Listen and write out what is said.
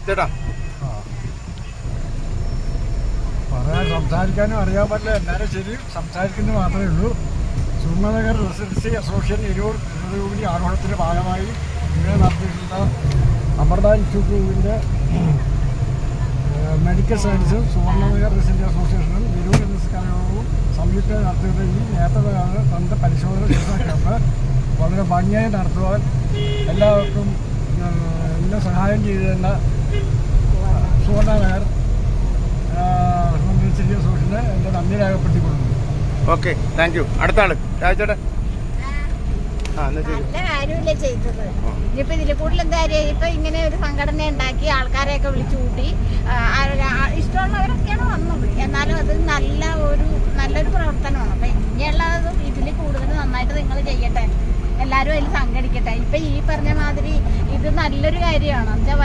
ചേട്ടാ സംസാരിക്കാനും അറിയാൻ പറ്റില്ല. എല്ലാവരും ശരി സംസാരിക്കുന്നത് മാത്രമേ ഉള്ളൂ. സുഗമനഗർ റെസിഡൻസി അസോസിയേഷൻ ഇരുവൂർ ജനതയൂബിലി ആഘോഷത്തിൻ്റെ ഭാഗമായി ഇവിടെ നടത്തിയിട്ടുള്ള അമൃത ഇൻസ്റ്റിറ്റ്യൂട്ടിൻ്റെ മെഡിക്കൽ സയൻസും സുവർണനഗർ റെസിഡൻസി അസോസിയേഷനും ഇരുവൂർ റെസിഡൻസി കലാലയവും സംയുക്തമായി നടത്തിയിട്ട് ഈ നേത്രകാല തന്ത്ര പരിശോധന ക്യാമ്പ് വളരെ ഭംഗിയായി നടത്തുവാൻ എല്ലാവർക്കും എന്നെ സഹായം ചെയ്തതിൻ്റെ സുവർണനഗർ റെസിഡൻസി അസോസിയേഷന് എൻ്റെ നന്ദി രേഖപ്പെടുത്തിക്കൊള്ളുന്നു. Okay, thank you. അടുത്ത ആള് രാജേട്ടാ. നല്ല കാര്യമില്ലേ ചെയ്തത്. ഇനിയിപ്പോ ഇതിൽ കൂടുതൽ എന്താ കാര്യം? ഇപ്പൊ ഇങ്ങനെ ഒരു സംഘടന ഉണ്ടാക്കി ആൾക്കാരെയൊക്കെ വിളിച്ചു കൂട്ടി ഇഷ്ടമുള്ളവരൊക്കെയാണ് വന്നത്. എന്നാലും അത് നല്ലൊരു പ്രവർത്തനമാണ്. അപ്പൊ ഇനിയുള്ളതും ഇതിൽ കൂടുതൽ നന്നായിട്ട് നിങ്ങൾ ചെയ്യട്ടെ, എല്ലാവരും അതിൽ സംഘടിക്കട്ടെ. ഇപ്പൊ ഈ പറഞ്ഞ മാതിരി ഇത് നല്ലൊരു കാര്യമാണ്. എന്നുവെച്ചാൽ